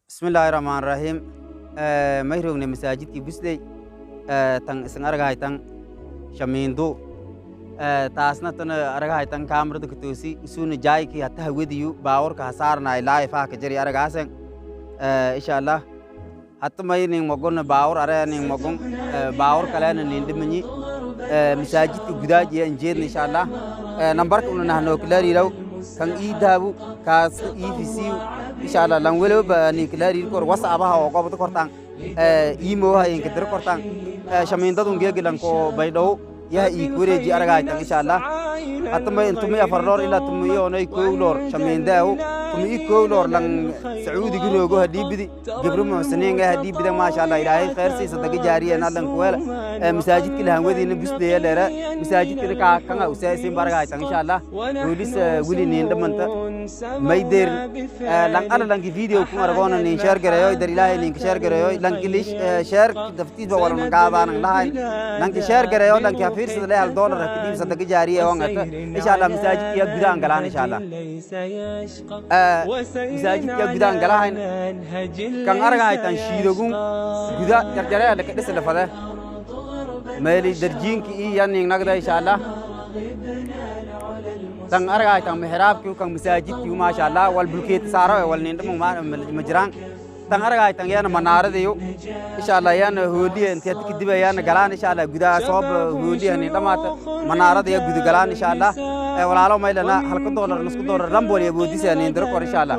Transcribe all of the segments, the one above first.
Bismillahirrahmanirrahim. Mayrogna masaajidkii Busley tan isan aragahaytan shamiindo taasna tan aragahaytan kaamirada katoosi isuna jaayki hatta hawadiyu baawarka hasaarnay live ah ka jari aragaasan insha Allah hatta mayning magona baawar araning magon baawar kalena nin dhimanyi masaajidka gudaajiya injeedna insha Allah nambarka una nahno klariilaw kan iidaabu kaas iifisiu insha Allah lan welo ba ni klariil kor wasaabaha oo qobto kortaan imo ha in kadar kortaan shamiindadun geegilan ko baydhow ya ii kureeji aragaytan insha Allah hatta may intumay afarlor ila tumay onay koolor shamiindaaw tumay koolor lan saudi giroogo hadibidi gibru muhsiniin hadibida ma sha Allah ilaahay khair si sadaqa jaariyan lan kuwala masaajidka lahan wadina Busley leera masaajidka ka kan usaysin baragaytan insha Allah wilis wili nin dhamanta may deer lan ala lan video ku aragona nin share gareeyo dar ilaahay nin share gareeyo lan gilish share daftiis wala man qaadaan lahayn lan share gareeyo lan ka fiirsada leeyahay dollar kadib sadaqa jaariya wangata insha Allah masaajidka gudaan galaan insha Allah masaajidka gudaan galaan kan aragaytan shiidogun guda jarjare la ka dhisla fada meeli darjiinki yani nagda insha Allah tan aragaytan mihrabki kan masaajidki ma sha Allah wal bulkeet saaro wal nin dhum majraan tan aragaytan yana manaaradayo insha Allah yana hooliye inta kadib yana galaan insha Allah gudaa soob hooliye nin dhamaata manaarada ya gud galaan insha Allah walaalo maylana halka dollar nusku dollar rambol ya boodisa nin dar kor insha Allah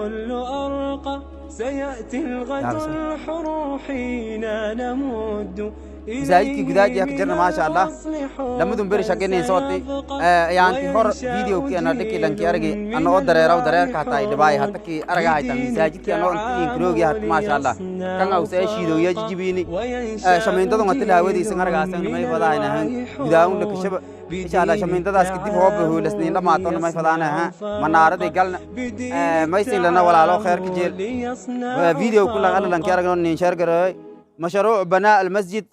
سيأتي الغد الحر حين نمد زايدك جداج يا كجرنا ما شاء الله لما دم بري شقني صوتي يعني هور فيديو كي أنا دكي لانكي أرجع أنا أقدر أراو درير كهتاي دبي حتى كي أرجع هاي تاني زايدك أنا أنتي كروجي هات ما شاء الله كان أو سأي شيء دويا جيبيني شمين تدو متلا ودي سنگر غاسن ما يفضل هنا هن بداون لك شب إن شاء الله شمين تدا سكتي هو بهو لسنين لما أتون ما يفضل هنا ها منارة ديكالنا ما يصير لنا ولا على خير كجيل فيديو كلنا أنا لانكي أرجع نشار كراي مشروع بناء المسجد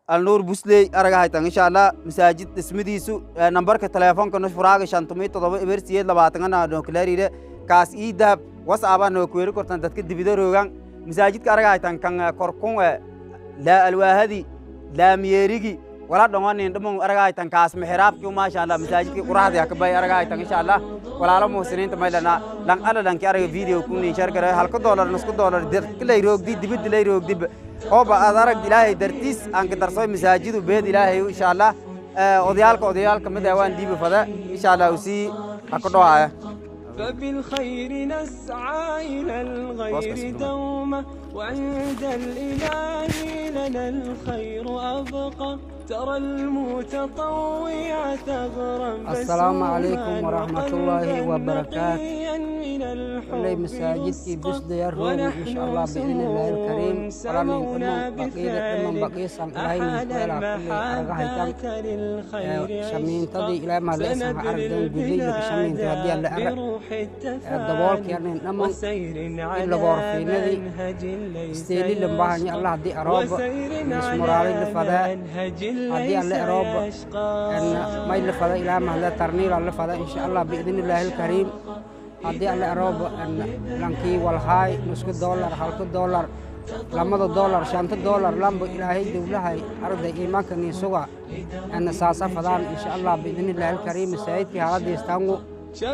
النور Busley aragahaytan insha Allah masaajid ismidiisu nambarka telefoonka noo furaaga 507 ebersiyeed 20 na klariire kaas iidab wasaaba noo ku yiri kortan dadka dibida roogan masaajidka aragahaytan kan korkun la alwaahadi la miyerigi wala dhamaan indhamo aragahaytan kaas mihrabki ma sha Allah masaajidka quraahda ka bay aragahaytan insha Allah walaalo muhsiniinta maylana lan ala lan ki arag video ku ni share garay halka dollar nusku dollar dilay roogdi dibid dilay roogdi oo ba adarag ilaahay dartiis aan ka darsoy masaajidu beed ilaahay insha Allah odayaalka mid ah waan dibi fada insha Allah usi ka dhawaaya فبالخير نسعى إلى الغير دوما وعند الإله لنا الخير أبقى ترى المتطوع ثغرا السلام عليكم ورحمة الله وبركاته لي مساجدك Busley الروم إن شاء الله بإذن الله الكريم ولم بقية سمعين ولا كل أرجعتم شمين تضي إلى ما ليس عرض جديد شمين تهدي الأرض الدوار يعني نمو إلا غرفي نذي استيلي لمباني الله دي أراب مسمرالي لفداء هدي الله أراب أن ما يلفداء إلى ما لا ترنيل لفداء إن شاء الله بإذن الله الكريم هدي الله أراب أن لانكي والهاي نسك دولار halka دولار lamada dollar shanta dollar lambo ilaahay dawlahay arday iimaanka suga أن ساسا فدان إن شاء الله بإذن الله الكريم سعيد في هذا يستانو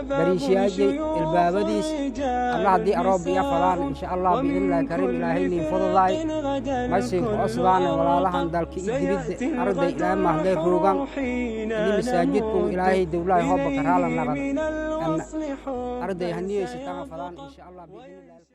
بريشياجي البابديس الله دي أروب يا فلان إن شاء الله بإذن الله الكريم إلهي لي فضلاي ما يسين أصلان ولا لهن دالك إدريد أرضي إلى ما هدي روغان اللي مساجدكم إلهي دولاي هو بكرهالا نغد أن أرضي هنيه ستان فلان إن شاء الله بإذن الله